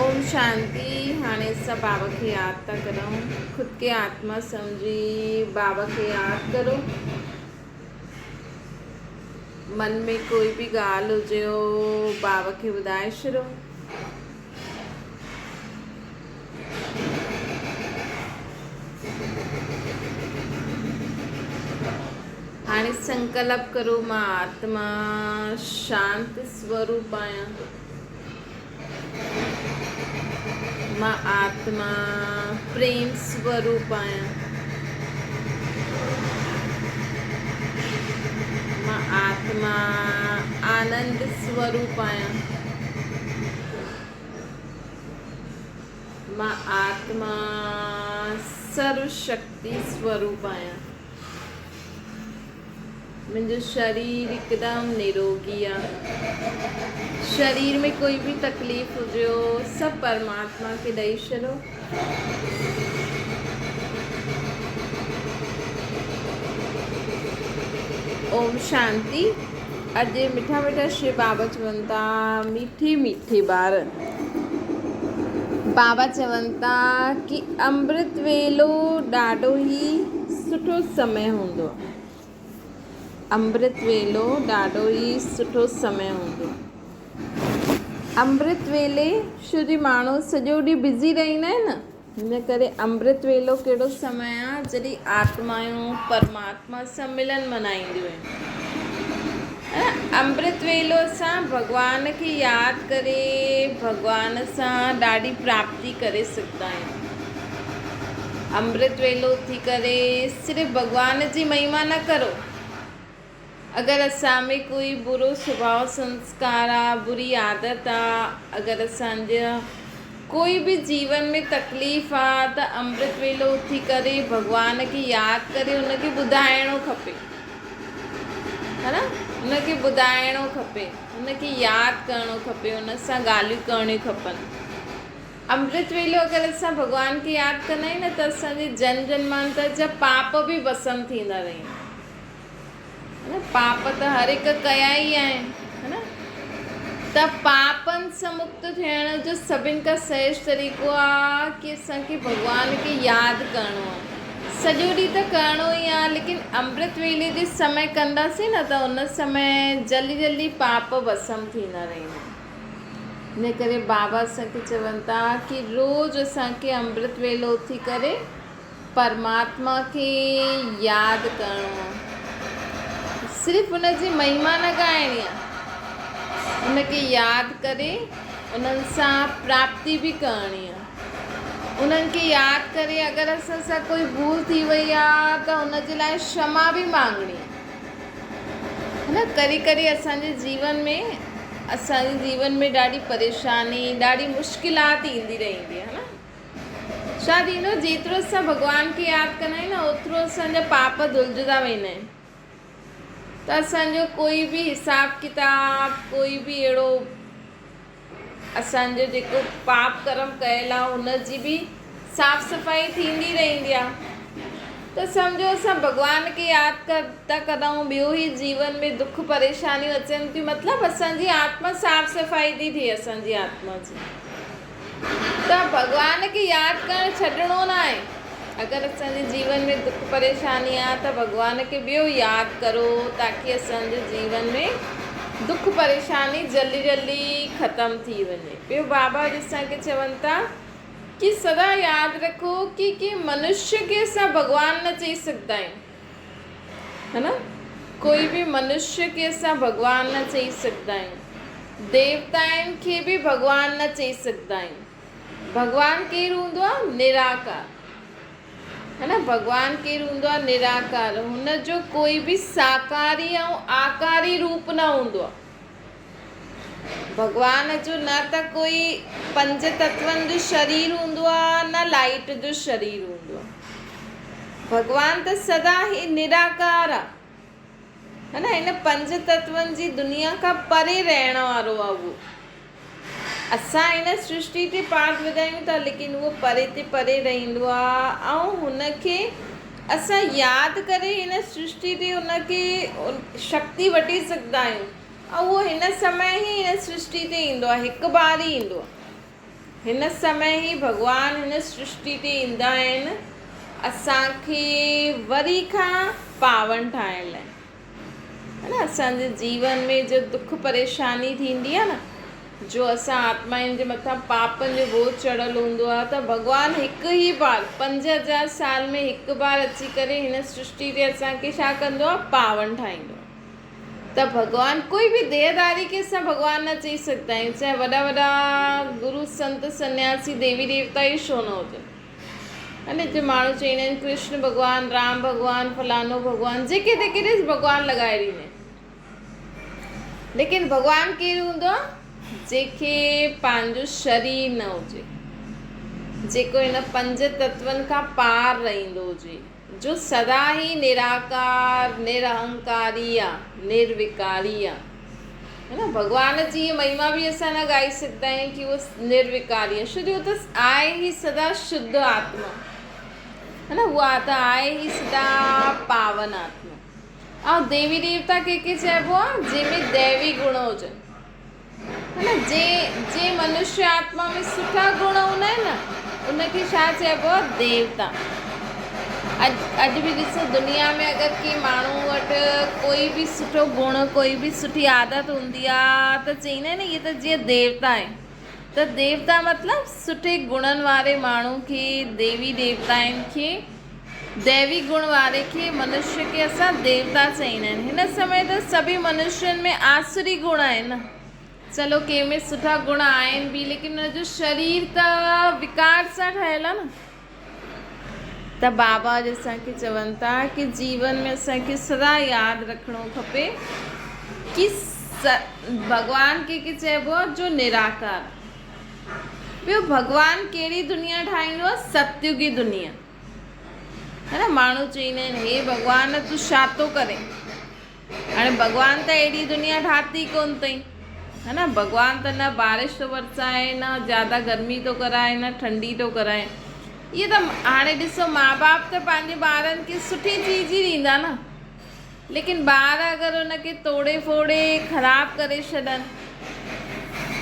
ओम शांति। हाणे सब बाबा खे याद था करूं। खुद के आत्मा समझी बाबा खे याद करो। मन में कोई भी ॻाल्हि हुजे बाबा खे ॿुधाए छॾो। हाणे संकल्प करो, मां आत्मा शांत स्वरूप आहियां। मां आत्मा प्रेम स्वरूप आहियां। मां आत्मा आनंद स्वरूप आहियां। मां आत्मा सर्वशक्ति स्वरूप आहियां। मुंहिंजो शरीर हिकदमि निरोगी आहे। शरीर में कोई भी तकलीफ़ हुजे सब परमात्मा के ॾेई छॾो। ओम शांति। अॼु मिठा मिठा शिव बाबा चवनि था, मीठी मीठी ॿार बाबा चवनि था कि अमृत वेलो ॾाढो ई सुठो समय हूंदो। अमृत वेलो ॾाढो ई सुठो समय हूंदो। अमृत वेले छो जी माण्हू सॼो ॾींहुं बिज़ी रहंदा आहिनि न, हिन करे अमृत वेलो कहिड़ो समय आहे जॾहिं आत्माऊं परमात्मा सां मिलन मनाईंदियूं आहिनि। अमृत वेलो असां भॻवान खे यादि करे भॻवान सां ॾाढी प्राप्ति करे सघंदा आहियूं। अमृत वेलो थी करे सिर्फ़ु भॻवान जी महिमा न करो। अगरि असां में कोई बुरो स्वभाव संस्कार आहे, बुरी आदत आहे, अगरि असांजा कोई भी जीवन में तकलीफ़ आहे त अमृत वेलो उथी करे भॻवान खे यादि करे उनखे ॿुधाइणो खपे, है न। उनखे ॿुधाइणो खपे, उनखे यादि करिणो खपे, उन सां ॻाल्हियूं करणियूं खपनि। अमृत वेलो अगरि असां भॻवान खे यादि कंदा आहियूं न त असांजे जन्म जन्मांतर जा पाप बि भस्म थींदा रहनि। पाप त हर हिकु कया ई आहिनि, है न। त पापनि सां मुक्त थियण जो सभिनि खां सहज तरीक़ो आहे कि असांखे भॻवान खे यादि करिणो आहे। सॼो ॾींहुं त करिणो ई आहे, लेकिन अमृत वेले जे समय कंदासीं न त उन समय जल्दी जल्दी पाप भस्म थींदा रहंदा। इन करे बाबा असांखे चवनि था कि रोज़ु असांखे अमृत वेलो उथी करे परमात्मा खे यादि करिणो आहे। सिर्फ़ु उनजी महिमा न ॻाइणी आहे, उनखे यादि करे उन्हनि सां प्राप्ति बि करणी आहे। उन्हनि खे यादि करे अगरि असां सां कोई भूल थी वई आहे त उनजे लाइ क्षमा बि मांगणी आहे, है न। करे करे असांजे जीवन में ॾाढी परेशानी, ॾाढी मुश्किलात ईंदी रहंदी आहे, है न। छा थींदो, जेतिरो असां भॻवान खे यादि कंदा आहियूं न ओतिरो असांजा पाप धुलिजंदा वेंदा आहिनि। त असांजो कोई बि हिसाब किताब, कोई बि अहिड़ो असांजो जेको पाप कर्म कयल आहे हुनजी बि साफ़ सफ़ाई थींदी रहंदी आहे। त सम्झो असां भॻवान खे यादि था करूं, ॿियो ई जीवन में दुख परेशानियूं अचनि थियूं, मतिलबु असांजी आत्मा साफ़ सफ़ाई थी थिए असांजी आत्मा जी। त भॻवान खे यादि करणु छॾिणो न आहे। अगरि असांजे जीवन में दुख परेशानी आहे त भॻवान खे ॿियो यादि करो ताकी असांजे जीवन में दुख परेशानी जल्दी जल्दी ख़तमु थी वञे। ॿियो बाबा असांखे चवनि था कि सदा यादि रखो कि मनुष्य खे असां भॻवान न चई सघंदा आहियूं, है न। कोई भी मनुष्य खे असां भॻवान न चई सघंदा आहियूं। देवताउनि खे बि भॻवान न चई सघंदा आहियूं। भॻवान केरु हूंदो आहे? निराकार, है न। भॻवान केरु हूंदो आहे? निराकार। हुनजो कोई बि साकारी ऐं आकारी रूप न हूंदो आहे। भॻवान जो न त कोई 5 तत्वनि जो शरीर हूंदो आहे, न लाइट जो शरीर हूंदो आहे। भॻवान त सदा ई निराकार आहे, है न। हिन 5 तत्वनि जी दुनिया खां परे रहण वारो आहे उहो। असां हिन सृष्टि ते पाठ विधायूं था, लेकिन उहो परे ते परे रहंदो आहे ऐं हुनखे असां यादि करे हिन सृष्टि ते हुनखे शक्ति वठी सघंदा आहियूं। ऐं उहो हिन समय ई हिन सृष्टि ते ईंदो आहे, हिकु बार ई ईंदो आहे। हिन समय ई भॻवान हिन सृष्टि ते ईंदा आहिनि असांखे वरी खां पावन ठाहिण लाइ, है न। असांजे जीवन में जो दुख परेशानी थींदी आहे न, जो असां आत्माउनि जे मथां पापनि जो बोझ चढ़ियल हूंदो आहे, त भॻवानु हिकु ई बार 5000 साल में हिकु बार अची करे हिन सृष्टि ते असांखे छा कंदो आहे, पावन ठाहींदो आहे। त भॻवानु कोई बि देहदारी खे असां भॻवानु न चई सघंदा आहियूं, चाहे वॾा वॾा गुरु संत सन्यासी देवी देवता ई छो न हुजनि। अने जो माण्हू चईंदा आहिनि कृष्ण भॻवानु, राम भॻवानु, फलानो भॻवानु, जेके तेके भॻवानु लॻाए ॾींदा आहिनि, लेकिन भॻवानु केरु हूंदो आहे, जंहिंखे पंहिंजो शरीर न हुजे, जेको हिन 5 तत्वनि खां पार रहंदो हुजे, जो सदा ई निराकार निरहंकारी आहे, निर्विकारी आहे, है न। भॻवान जी ये महिमा भी असां न ॻाए सघंदा आहियूं कि वो निर्विकारी आहे, छो जो त आहे ई सदा शुद्ध आत्मा, है न। उहा त आहे ई सदा पावन आत्मा। ऐं देवी देवता कंहिंखे चइबो आहे, जंहिंमें दैवी गुण हुजनि, है न। जे मनुष्य आत्मा में सुठा गुण हूंदा आहिनि न, उनखे छा चइबो आहे, देवता। अॼु बि ॾिसो, दुनिया में अगरि कंहिं माण्हू वटि कोई बि सुठो गुण, कोई बि सुठी आदत हूंदी आहे, त चईंदा आहिनि इहे त जीअं देवता आहे। त देवता मतिलबु सुठे गुणनि वारे माण्हू खे, देवी देवताउनि खे, दैवी गुण वारे खे, मनुष्य खे असां देवता चईंदा आहिनि। हिन समय त सभी मनुष्यनि में आसुरी गुण आहिनि न। चलो कंहिं में सुठा गुण आहिनि बि, लेकिन हुनजो शरीर त विकार सां ठहियलु आहे न। त बाबा जो असांखे चवनि था कि जीवन में असांखे सदा यादि रखिणो खपे कि भॻवानु कंहिंखे चइबो आहे, जो निराकार। ॿियो भॻवानु कहिड़ी दुनिया ठाहींदो आहे, सतयुगी दुनिया, है न। माण्हू चईंदा आहिनि हे भॻवानु तूं छा थो करे, हाणे भॻवानु त अहिड़ी दुनिया ठाती कोन अथई, है न। भॻवानु त न बारिश थो बरसाए, न ज़्यादा गर्मी थो कराए, न ठंडी थो कराए। इहे त हाणे ॾिसो, माउ बाप त पंहिंजे ॿारनि खे सुठी चीज़ ई ॾींदा न, लेकिन ॿार अगरि उनखे तोड़े फोड़े ख़राबु करे छॾनि,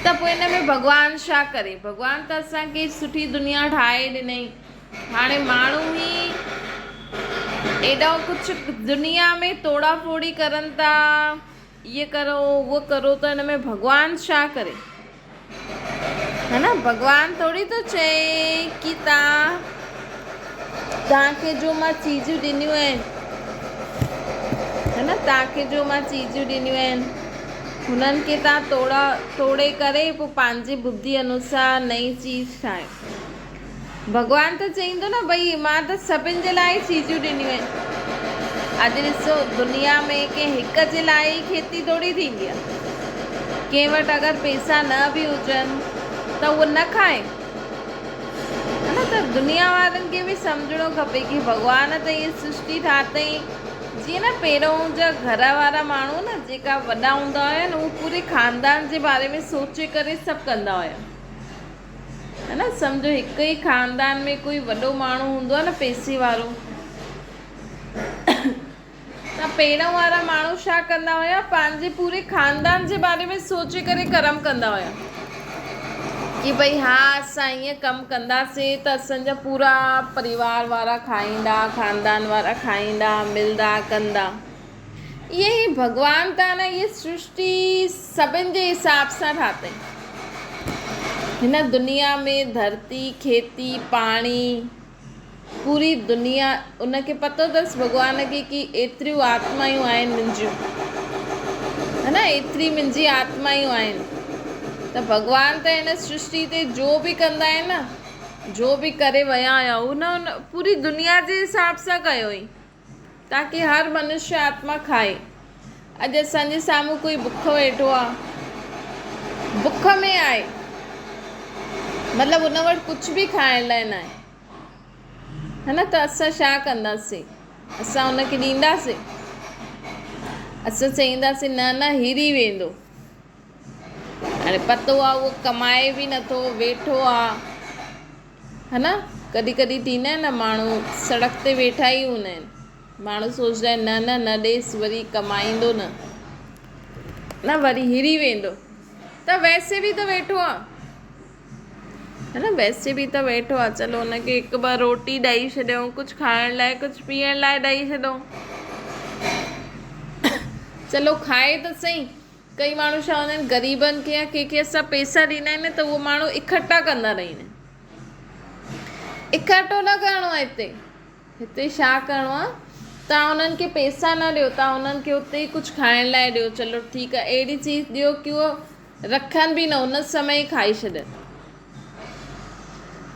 त पोइ हिन में भॻवानु छा करे। भॻवानु त असांखे सुठी दुनिया ठाहे ॾिनई, हाणे माण्हू ई एॾो कुझु दुनिया में तोड़ा फोड़ी करनि था, ये करो वो करो, त हिन में भॻवानु छा करे, है न। भॻवानु थोरी थो चए कि तव्हांखे जो मां चीज़ूं ॾिनियूं आहिनि, है न, तव्हांखे जो मां चीज़ूं ॾिनियूं आहिनि, हुननि खे तव्हां तोड़े करे पोइ पंहिंजी बुद्धि अनुसार नई चीज़ ठाहियो। भॻवानु त चईंदो न, भई मां त सभिनि जे लाइ चीज़ूं ॾिनियूं आहिनि। अॼु ॾिसो, दुनिया में कंहिं हिक जे लाइ ई खेती थोरी थींदी आहे। कंहिं वटि अगरि पैसा न बि हुजनि त उहो न खाए, है न। त दुनिया वारनि खे बि सम्झणो खपे कि भॻवान त इहे सृष्टि ठातई, जीअं न पहिरों जा घर वारा माण्हू न, जेका वॾा हूंदा हुया न, उहे पूरे ख़ानदान जे बारे में सोचे करे सभु कंदा हुया, है न। सम्झो हिकु ई ख़ानदान में कोई वॾो माण्हू हूंदो आहे न, पैसे वारो, त पहिरों वारा माण्हू छा कंदा हुया, पंहिंजे पूरे ख़ानदान जे बारे में सोचे करे कर्म कंदा हुया कि भई हा असां ईअं कमु कंदासीं त असांजा पूरा परिवार वारा खाईंदा, ख़ानदान वारा खाईंदा, मिलंदा कंदा। इहे ई भॻवानु त न, इहे सृष्टि सभिनि जे हिसाब सां ठातई। हिन दुनिया में धरती, खेती, पाणी, पूरी दुनिया, उनखे पतो अथसि भॻवान खे कि एतिरियूं आत्मायूं आहिनि मुंहिंजियूं, है न, एतिरी मुंहिंजी आत्मायूं आहिनि। त भॻवानु त हिन सृष्टि ते जो बि कंदा आहिनि न, जो बि करे विया हुया, उन पूरी दुनिया जे हिसाब सां कयो हुई, ताकी हर मनुष्य आत्मा खाए। अॼु असांजे साम्हूं कोई बुखो वेठो आहे, बुख में आहे, मतिलबु उन वटि कुझु बि खाइण लाइ न आहे, है न। त असां छा कंदासीं, असां उनखे ॾींदासीं, असां चईंदासीं न न हिरी वेंदो। हाणे पतो आहे उहो कमाए बि नथो, वेठो आहे, है न। कॾहिं कॾहिं थींदा आहिनि न, माण्हू सड़क ते वेठा ई हूंदा आहिनि, माण्हू सोचंदा आहिनि न ॾेसि, वरी कमाईंदो न वरी हिरी वेंदो, त वैसे बि त वेठो आहे। है न, वैसे बि त वेठो आहे, चलो हुनखे हिकु ॿ रोटी ॾेई छॾियऊं, कुझु खाइण लाइ कुझु पीअण लाइ ॾेई छॾियऊं, चलो खाए त सही। कई माण्हू छा हूंदा आहिनि, ग़रीबनि खे या कंहिंखे असां पैसा ॾींदा आहिनि त उहो माण्हू इकठा कंदा रहंदा आहिनि। इकठो न करिणो आहे हिते छा करिणो आहे, तव्हां उन्हनि खे पैसा न ॾियो, तव्हां उन्हनि खे उते ई कुझु खाइण लाइ ॾियो, चलो ठीकु आहे, अहिड़ी चीज़ ॾियो की उहो रखनि बि न, उन समय ई खाई छॾनि,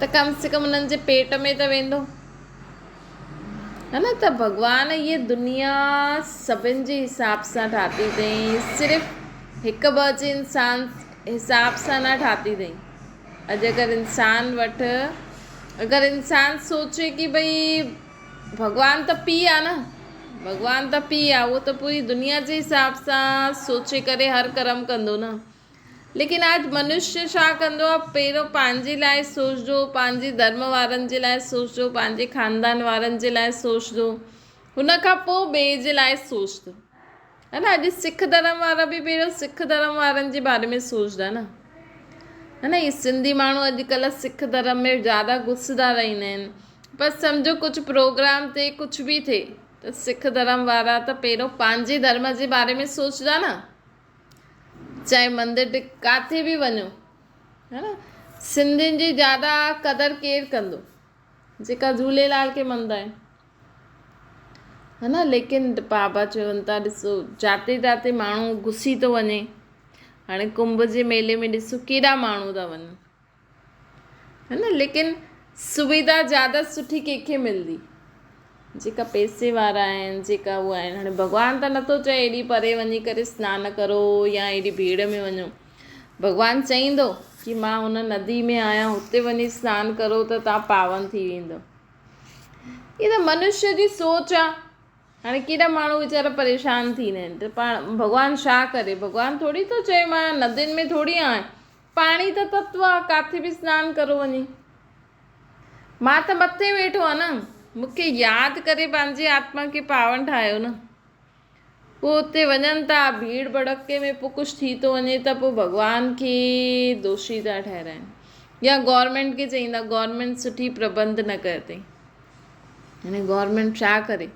त कम से कम उन्हनि जे पेट में त वेंदो, है न। त भॻवानु इहे दुनिया सभिनि जे हिसाब सां ठाती अथई, सिर्फ़ु हिकु ॿ जे इंसान हिसाब सां न ठाती अथई। अॼु अगरि इंसान सोचे कि भई भॻवानु त पीउ आहे न, भॻवानु त पीउ आहे, उहो त पूरी दुनिया जे हिसाब सां सोचे करे हर कर्म कंदो न। लेकिन आज मनुष्य छा कंदो आहे, पहिरियों पंहिंजे लाइ सोचंदो, पंहिंजे धर्म वारनि जे लाइ सोचंदो, पंहिंजे ख़ानदान वारनि जे लाइ सोचंदो, हुन खां पोइ ॿिए जे लाइ सोचंदो, है न। अॼु सिख धर्म वारा बि पहिरियों सिख धर्म वारनि जे बारे में सोचंदा न, है न। इहे सिंधी माण्हू अॼुकल्ह सिख धर्म में ज़्यादा घुसंदा रहंदा आहिनि, पर सम्झो कुझु प्रोग्राम थिए, कुझु बि थिए, त सिख धर्म वारा त पहिरियों पंहिंजे धर्म जे बारे में सोचंदा न। चाहे मंदिर किथे बि वञो, है न, सिंधियुनि जी ज़्यादा क़दुरु केरु कंदो, जेका झूलेलाल खे मञंदा आहिनि, है न। लेकिन बाबा चवनि था, ॾिसो जाते जाते माण्हू घुसी थो वञे, हाणे कुंभ जे मेले में ॾिसो केॾा माण्हू था वञनि, है न। लेकिन सुविधा ज़्यादा सुठी कंहिंखे मिलंदी, जेका पैसे वारा आहिनि, जेका उहा आहिनि। हाणे भॻवानु त नथो चए एॾी परे वञी करे सनानु करो या एॾी भीड़ में वञो, भॻवानु चईंदो कि मां हुन नदी में आहियां, हुते वञी सनानु करो त तव्हां पावन थी वेंदो। इहा त मनुष्य जी सोच आहे। हाणे केॾा माण्हू वीचारा परेशान थींदा आहिनि, त पाण भॻवानु छा करे, भॻवानु थोरी थो चए मां नदियुनि में थोरी आहियां, पाणी त तत्व आहे, किथे बि सनानु करो वञी, मां त मथे वेठो आहे न, मूंखे यादि करे पंहिंजी आत्मा खे पावन ठाहियो न। पोइ उते वञनि था, भीड़ भड़के में पोइ कुझु थी थो वञे त पोइ भॻवान खे दोषी था ठहिराइनि, या गवर्नमेंट खे चईंदा गवर्नमेंट सुठी प्रबंध न कयो अथई। हाणे गवर्नमेंट छा करे,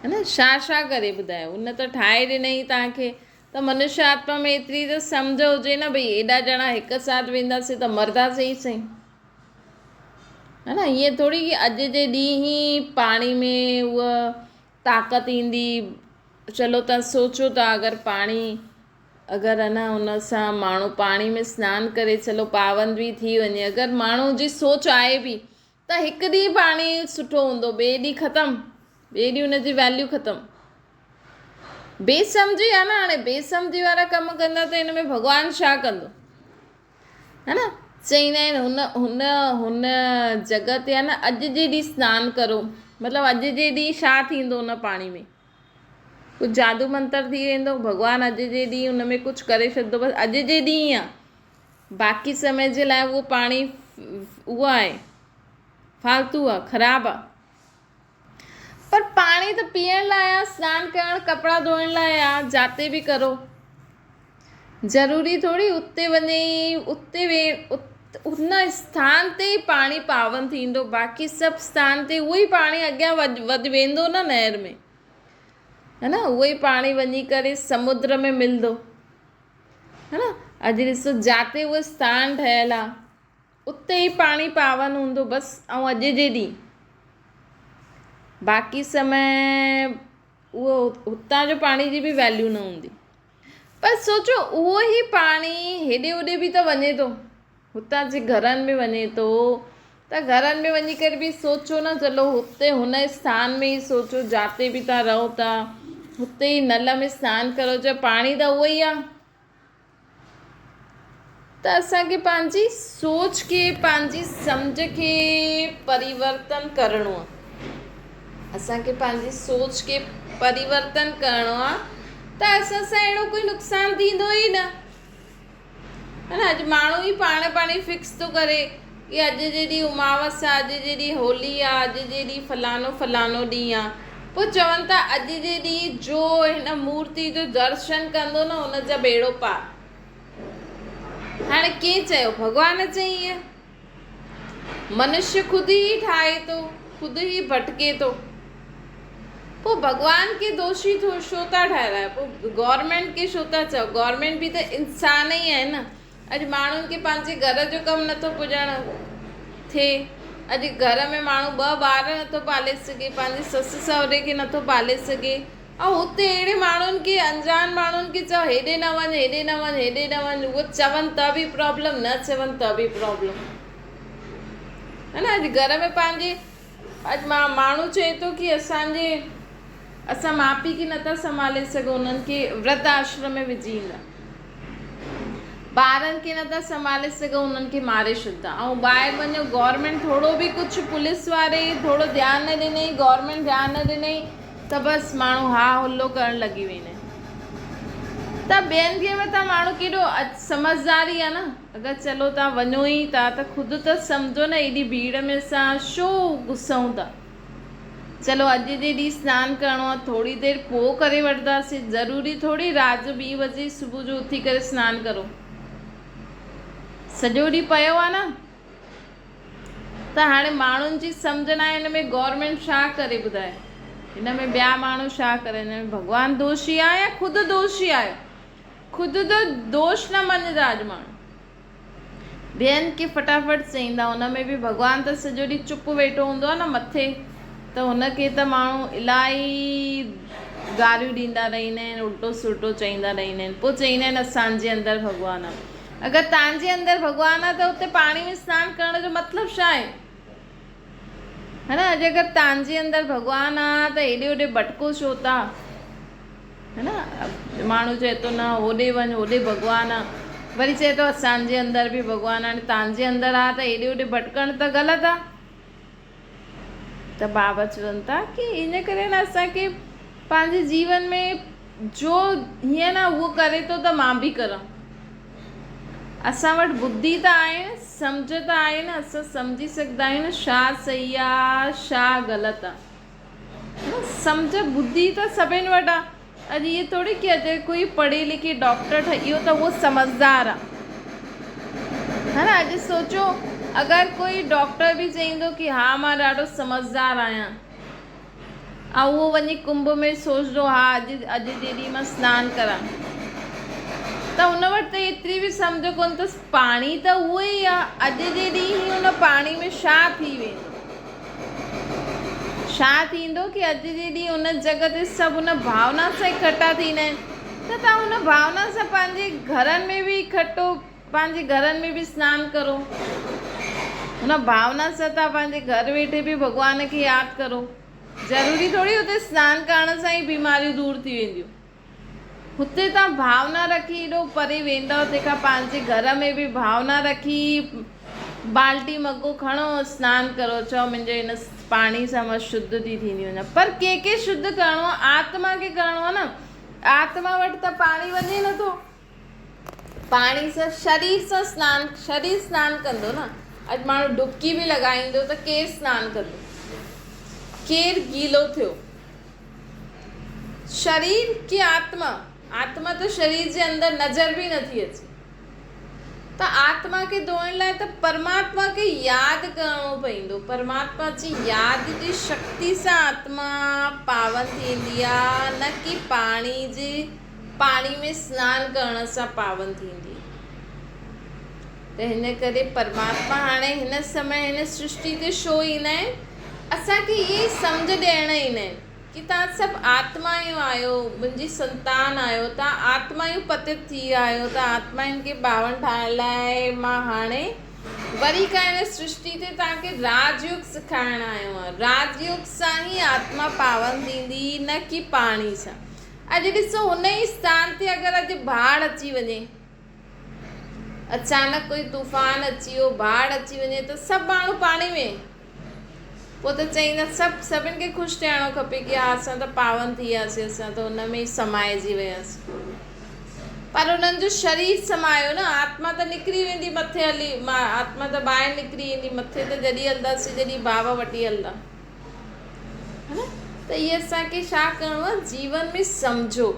है न, छा करे ॿुधायो, उन त ठाहे ॾिनई तव्हांखे, त मनुष्य आत्मा में एतिरी त सम्झ हुजे न, भई एॾा ॼणा हिकु साथ वेंदासीं त मरदासीं ई सही, है न। ईअं थोरी कि अॼु जे ॾींहुं ई पाणी में उहा ताक़त ईंदी। चलो तव्हां सोचो था, अगरि अगरि न हुन सां माण्हू पाणी में सनानु करे चलो पावन बि थी वञे, अगरि माण्हू जी सोच आहे बि त हिकु ॾींहुं पाणी सुठो हूंदो, ॿिए ॾींहुं ख़तमु, ॿिए ॾींहुं हुनजी वैल्यू ख़तमु। बेसमझी आहे न। हाणे बेसमझी वारा कमु कंदा त हिन में भॻवानु छा कंदो, है न। चईंदा आहिनि हुन जॻह ते आहे न, अॼु जे ॾींहुं सनानु करो, मतिलबु अॼु जे ॾींहुं छा थींदो हुन पाणी में, कुझु जादू मंतर थी वेंदो, भॻवानु अॼु जे ॾींहुं हुन में कुझु करे छॾंदो, बसि अॼु जे ॾींहुं आहे, बाक़ी समय जे लाइ उहो पाणी उहो आहे फालतू आहे, ख़राबु आहे। पर पाणी त पीअण लाइ आहे, सनानु करणु, कपिड़ा धोइण लाइ आहे, जाते बि करो, ज़रूरी थोरी उते वञे उन स्थान ते ई पाणी पावन थींदो, बाक़ी सभु स्थान ते उहो ई पाणी अॻियां वधी वेंदो न नहर में, है न। उहो ई पाणी वञी करे समुद्र में मिलंदो, है न। अॼु ॾिसो जाते उहो स्थान ठहियलु आहे उते ई पाणी पावन हूंदो बसि, ऐं अॼु जे ॾींहुं बाक़ी समय उहो हुतां जो पाणी जी बि वैल्यू न हूंदी। पर सोचो उहो ई पाणी हेॾे होॾे बि त वञे थो, हुतां जे घरनि में वञे थो, त घरनि में वञी करे बि सोचो न, चलो हुते हुन स्थान में ई सोचो, जाते बि तव्हां रहो था हुते ई नल में सनानु करो, जो पाणी त उहो ई आहे। त असांखे पंहिंजी सोच खे, पंहिंजी सम्झ खे परिवर्तन करिणो आहे, असांखे पंहिंजी सोच खे परिवर्तन करिणो आहे, त असां सां अहिड़ो कोई नुक़सानु थींदो ई न, है न। अॼु माण्हू ई पाण फिक्स थो करे कि अॼु जे ॾींहुं उमावस आहे, अॼु जे ॾींहुं होली आहे, अॼु जे ॾींहुं फलानो ॾींहुं आहे, पोइ चवनि था अॼु जे ॾींहुं जो हिन मूर्ति जो दर्शन कंदो न हुनजा बेड़ो पार। हाणे कंहिं चयो? भॻवान चई ईअं। मनुष्य ख़ुदि ई ठाहे थो, ख़ुदि ई भटके थो, पोइ भॻवान खे दोषी छो था ठाहिरायो? पोइ गवर्नमेंट खे छो था चओ? गवर्नमेंट बि त इंसान ई आहे न। अॼु माण्हुनि खे पंहिंजे घर जो कमु नथो पुॼणु थिए, अॼु घर में माण्हू 2 ॿार नथो पाले सघे, पंहिंजे ससु सहुरे खे नथो पाले सघे, ऐं हुते अहिड़े माण्हुनि खे, अंजान माण्हुनि खे चओ हेॾे न वञ, हेॾे न वञ, हेॾे न वञ। उहे चवनि त बि प्रॉब्लम, न चवनि त बि प्रॉब्लम, है न। अॼु घर में पंहिंजे, अॼु माण्हू चए थो की असां माउ पीउ खे नथा संभाले सघूं, उन्हनि खे वृद्ध आश्रम में विझी ईंदा, ॿारनि खे नथा संभाले सघूं, उन्हनि खे मारे छॾींदा। ऐं ॿाहिरि वञो, गवर्नमेंट थोरो बि कुझु, पुलिस वारे थोरो ध्यानु न ॾिनई, गवर्नमेंट ध्यानु न ॾिनई, त बसि माण्हू हा हुल्लो करणु लॻी वेंदा आहिनि। त ॿियनि खे में त माण्हू केॾो समझदारी आहे न। अगरि चलो तव्हां वञो ई था त ख़ुदि त सम्झो न, एॾी भीड़ में असां छो गुसूं था? चलो अॼु जे ॾींहुं सनानु करिणो आहे, थोरी देरि पोइ करे वठंदासीं, ज़रूरी थोरी राति जो 2 बजे सुबुह जो उथी करे सनानु करो। सॼो ॾींहुं पियो आहे न। त हाणे माण्हुनि जी सम्झ न आहे, हिन में गवर्नमेंट छा करे ॿुधाए, हिन में ॿिया माण्हू छा करे, हिन में भॻवानु दोषी आहे या ख़ुदि दोषी आहे? ख़ुदि त दोष न मञंदा अॼु माण्हू, ॿियनि खे फटाफट चईंदा। हुन में बि भॻवानु त सॼो ॾींहुं चुप वेठो हूंदो आहे न मथे, त हुनखे त माण्हू इलाही गारियूं ॾींदा रहंदा आहिनि, उल्टो सुल्टो चईंदा रहंदा आहिनि। पोइ चईंदा आहिनि असांजे अंदरि भॻवानु आहे। अगरि तव्हांजे अंदरि भॻवानु आहे त हुते पाणी में सनानु करण जो मतिलबु छा आहे? है न। अॼु अगरि तव्हांजे अंदरि भॻवानु आहे त हेॾे होॾे भटको छो था? है न। माण्हू चए थो न होॾे वञ, होॾे भॻवानु आहे, वरी चए थो असांजे अंदरि बि भॻवानु आहे। तव्हांजे अंदरि आहे त हेॾे होॾे भटकणु त ग़लति आहे। त बाबा चवनि था की इन करे न असांखे पंहिंजे जीवन में जो हीअं न उहो करे थो त मां बि करां। असां वटि बुद्धि त आहे, सम्झ त आहे न, असां सम्झी सघंदा आहियूं न छा सही आहे छा ग़लति आहे। सम्झ बुद्धि त सभिनि वटि आहे। अॼु इहे थोरी की अॼु कोई पढ़े लिखे डॉक्टर ठहियो त उहो समझदार आहे, है न। अॼु सोचो अगरि कोई डॉक्टर बि चईंदो की हा मां ॾाढो समझदार आहियां, ऐं उहो वञी कुंभ में सोचंदो हा अॼु जे ॾींहुं मां सनानु करां, त हुन वटि त एतिरी बि सम्झ कोन अथसि। पाणी त उहो ई आहे, अॼु जे ॾींहुं ई हुन पाणी में छा थी वेंदो, छा थींदो की अॼु जे ॾींहुं हुन जॻह ते सभु हुन भावना सां इकट्ठा थींदा आहिनि। त तव्हां हुन भावना सां पंहिंजे घरनि में बि इकट्ठो, पंहिंजे घरनि में बि सनानु करो। हुन भावना सां तव्हां पंहिंजे घर वेठे बि भॻवान खे यादि करो। ज़रूरी थोरी हुते सनानु करण सां ई बीमारियूं दूरि थी वेंदियूं। हुते तव्हां भावना रखी एॾो परे वेंदव, तंहिंखां पंहिंजे घर में बि भावना रखी बाल्टी मॻो खणो, सनानु करो, चओ मुंहिंजे हिन पाणी सां मां शुद्ध थी थींदी वञा। पर कंहिंखे शुद्ध करिणो आहे? आत्मा खे करिणो आहे न। आत्मा वटि त पाणी वञे नथो। पाणी सां शरीर सां सनानु, शरीर सनानु कंदो न। अॼु माण्हू डुबकी बि लॻाईंदो त केरु सनानु कंदो, केरु गीलो थियो? शरीर की आत्मा? आत्मा त शरीर जे अंदरि नज़र बि नथी अचे। त आत्मा खे धोइण लाइ त परमात्मा खे यादि करिणो पवंदो। परमात्मा जी यादि जी शक्ति सां आत्मा पावन थींदी आहे, न कि पाणी में सनानु करण सां पावन थींदी। त हिन करे परमात्मा हाणे हिन समय हिन सृष्टि ते छो ईंदा आहिनि? असांखे इहे सम्झ ॾियण ईंदा आहिनि कि तव्हां सभु आत्मायूं आहियो, मुंहिंजी संतान आहियो, तव्हां आत्मायूं पतित थी आहियो। त आत्माउनि खे पावन ठाहिण लाइ मां हाणे वरी का हिन सृष्टि ते तव्हांखे राजयोग सेखारण आयो आहे। राजयोग सां ई आत्मा पावन थींदी, न कि पाणी सां। अॼु ॾिसो हुन ई स्थान ते अगरि अॼु बाढ़ अची वञे, अचानक कोई तूफ़ान अची वियो, बाढ़ अची वञे, त सभु माण्हू पाणी में, पोइ त चईंदा सभिनि खे ख़ुशि थियणो खपे कि हा असां त पावन थी वियासीं, असां त हुन में ई समाइजी वियासीं। पर उन्हनि जो शरीर समायो न, आत्मा त निकिरी वेंदी मथे हली, आत्मा त ॿाहिरि निकिरी वेंदी, मथे त जॾहिं हलंदासीं जॾहिं बाबा वठी हलंदा, है न। त इहे असांखे छा करिणो आहे? जीवन में सम्झो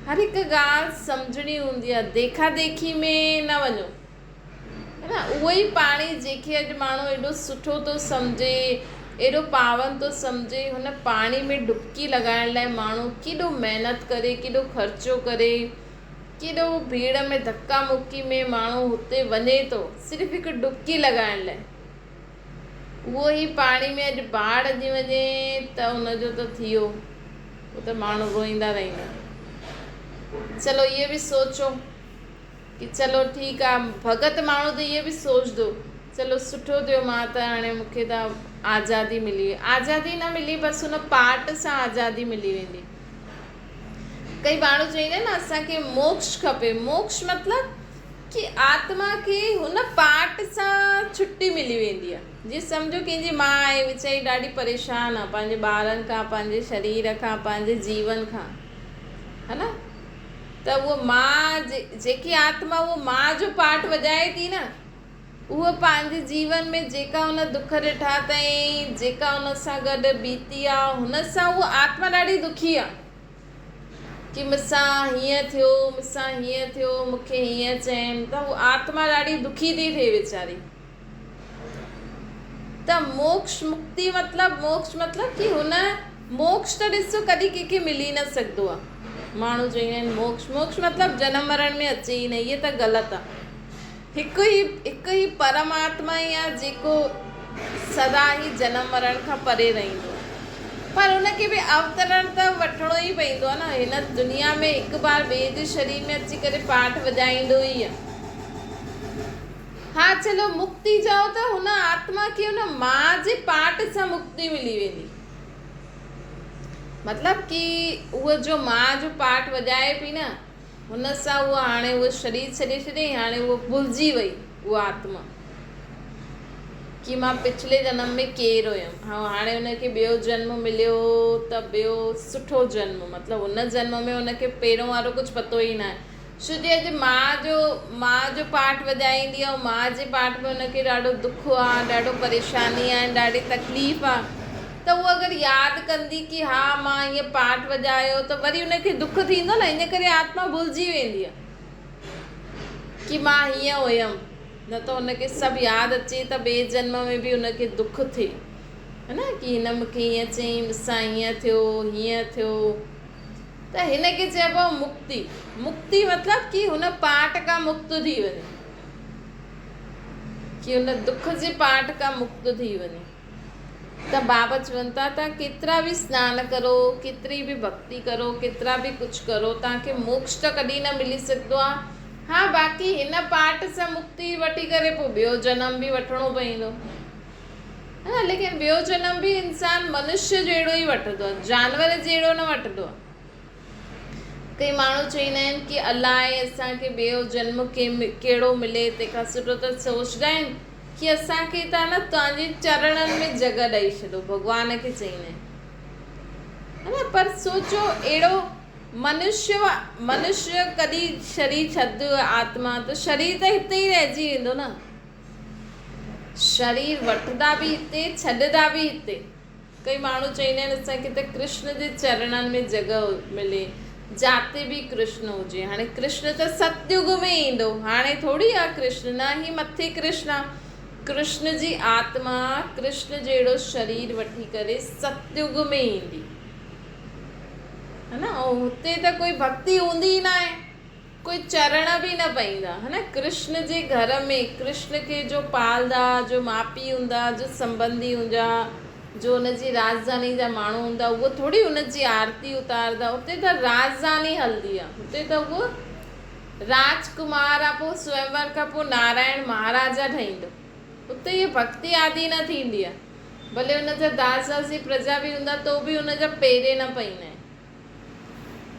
हर हिकु ॻाल्हि सम्झणी हूंदी आहे, देखा देखी में न वञो, है न। उहो ई पाणी जंहिंखे अॼु माण्हू एॾो सुठो थो सम्झे, एॾो पावन थो सम्झे, हुन पाणी में डुबकी लॻाइण लाइ माण्हू केॾो महिनत करे, केॾो ख़र्चो करे, केॾो भीड़ में धक्का मुक्की में माण्हू हुते वञे थो सिर्फ़ु हिकु डुबकी लॻाइण लाइ। उहो ई पाणी में अॼु बाढ़ अची वञे त उनजो त थी वियो, उहो त माण्हू रोईंदा रहंदा। चलो इहे बि सोचो कि चलो ठीकु आहे, भगत माण्हू त इहे बि सोचंदो, चलो सुठो थियो, मां त हाणे मूंखे त आज़ादी मिली, आज़ादी न मिली, बसि हुन पाठ सां आज़ादी मिली वेंदी। कई माण्हू चवंदा आहिनि न असांखे मोक्ष खपे, मोक्ष मतिलबु कि आत्मा खे हुन पाठ सां छुट्टी मिली वेंदी आहे। जीअं सम्झो कंहिंजी माउ आहे, वीचारी ॾाढी परेशान आहे पंहिंजे ॿारनि खां, पंहिंजे शरीर खां, पंहिंजे जीवन खां, है न। त उहो माउ जेकी आत्मा उहो माउ जो पाठ वॼाए थी न, उहा पंहिंजे जीवन में जेका हुन दुख ॾिठा अथई, जेका हुन सां गॾु बीती आहे, हुन सां उहा आत्मा ॾाढी दुखी आहे कि मूंसां हीअं थियो, मूंसां हीअं थियो, मूंखे हीअं चयनि, त उहा आत्मा ॾाढी दुखी थी थिए वीचारी। त मोक्ष मुक्ति मतिलबु कि हुन मोक्ष त ॾिसो कॾहिं कंहिंखे मिली न सघंदो आहे। माण्हू चवंदा आहिनि मोक्ष मतिलबु जनम मरण में अचे ई न, इहे त ग़लति आहे। हिकु ई परमात्मा ई आहे जेको सदा ई जनम मरण खां परे रहंदो आहे, पर हुनखे बि अवतरण त वठिणो ई पवंदो आहे न। हिन दुनिया में हिकु बार ॿिए जे शरीर में अची करे पाठ वॼाईंदो ई आहे। हा चलो मुक्ति चओ त हुन आत्मा खे हुन मां जे पाठ सां मुक्ति मिली वेंदी, मतिलब कि उहो जो मां जो पाठ वॼाए पई न, हुन सां उहा हाणे उहो शरीर छॾे हाणे उहो भुलिजी वई उहा आत्मा कि मां पिछले जन्म में केरु हुयमि। हाणे हुनखे ॿियो जन्म मिलियो त ॿियो सुठो जन्म, मतिलबु हुन जन्म में हुनखे पहिरों वारो कुझु पतो ई न आहे। छो जे अॼु मां जो पाठ वॼाईंदी आहे, मां जे पाठ में हुनखे ॾाढो दुख आहे, ॾाढो परेशानी आहे, ॾाढी तकलीफ़ आहे, त उहा अगरि यादि कंदी कि हा मां ईअं पाठ वॼायो, त वरी हुनखे दुख थींदो न। इन करे आत्मा भुलिजी वेंदी आहे कि मां हीअं हुयमि, न त हुनखे सभु यादि अचे त ॿिए जन्म में बि हुनखे दुख थिए, है न, कि हिन मूंखे हीअं चयईं, मूंसां हीअं थियो। त हिनखे चइबो आहे मुक्ति। मुक्ति मतिलबु कि हुन पाठ खां मुक्त थी वञे, कि हुन दुख जे पाठ खां मुक्त थी वञे। त बाबा चवनि था तव्हां केतिरा बि सनान करो, केतिरी बि भक्ति करो, केतिरा बि कुझु करो, तव्हांखे मोक्ष त कॾहिं न मिली सघंदो आहे। हा बाक़ी हिन पाठ सां मुक्ति वठी करे पोइ ॿियो जनम बि वठिणो पवंदो, हा, लेकिन ॿियो जनम बि इंसान मनुष्य जहिड़ो ई वठंदो आहे, जानवर जहिड़ो न वठंदो आहे। कई माण्हू चवंदा आहिनि कि अलाए असांखे ॿियो जन्म कहिड़ो मिले, तंहिंखां सुठो त सोचंदा आहिनि कि असांखे त न तव्हांजे चरणनि में जॻह ॾेई छॾो, भॻवान खे चवंदा आहिनि, है न। पर सोचो अहिड़ो मनुष्य कॾहिं शरीर छॾंदो आत्मा, त शरीर त हिते ई रहिजी वेंदो न। शरीर वठंदा बि हिते, छॾंदा बि हिते। कई माण्हू चवंदा आहिनि असांखे त कृष्ण जे चरणनि में जॻह मिले, जाते बि कृष्ण हुजे। हाणे कृष्ण त सतयुग में ईंदो, हाणे थोरी आहे कृष्ण, न ही मथे कृष्ण आहे। कृष्ण जी आत्मा कृष्ण जहिड़ो शरीर वठी करे सतयुग में ईंदी, है न। ऐं हुते त कोई भक्ति हूंदी ई न आहे, कोई चरण बि न पईंदा, है न। कृष्ण जे घर में कृष्ण खे जो पालदा, जो माउ पीउ हूंदा, जो संबंधी हूंदा, जो हुनजी राजधानी जा माण्हू हूंदा, उहो थोरी हुनजी आरती उतारदा। हुते त राजधानी हलंदी आहे, हुते त उहो राजकुमार आहे, पोइ स्वयंवर खां पोइ नारायण महाराजा ठहींदो। हुते इहा भक्ति आदि न थींदी आहे, भले हुनजा दास दासी प्रजा बि हूंदा तो बि हुनजा पेरे न पईंदा आहिनि,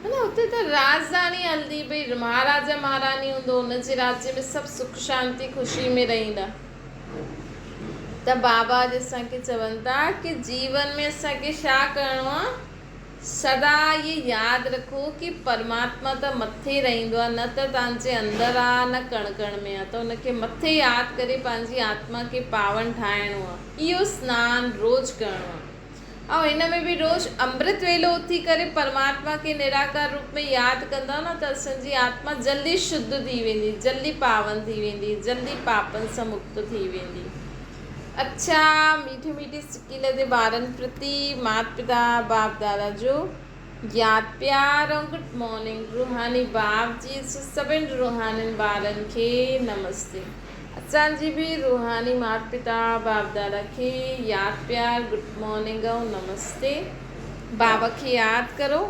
है न। हुते त राजधानी हलंदी, भई महाराजा महारानी हूंदो, हुनजे राज्य में सभु सुख शांति ख़ुशी में रहंदा। त बाबा अॼु असांखे चवनि था कि जीवन में असांखे छा करिणो आहे, सदा ये यादि रखो कि परमात्मा त मथे रहंदो आहे, न त तव्हांजे अंदरि आहे, न कण कण में आहे। त हुनखे मथे यादि करे पंहिंजी आत्मा खे पावन ठाहिणो आहे। इहो सनानु रोज़ु करिणो आहे। ऐं हिन में बि रोज़ु अमृत वेलो उथी करे परमात्मा खे निराकार रूप में यादि कंदा न त असांजी आत्मा जल्दी शुद्ध थी वेंदी, जल्दी पावन थी वेंदी, जल्दी पापनि सां मुक्त थी वेंदी। अच्छा, मीठे मीठे सिकील जे ॿारनि प्रति माता पिता बाप दादा जो यादि प्यार ऐं गुड मॉर्निंग। रूहानी बाप जी सभिनि रूहानी ॿारनि खे नमस्ते। असांजी बि रूहानी माता पिता बाप दादा खे यादि प्यार गुड मॉर्निंग ऐं नमस्ते। बाबा खे यादि करो।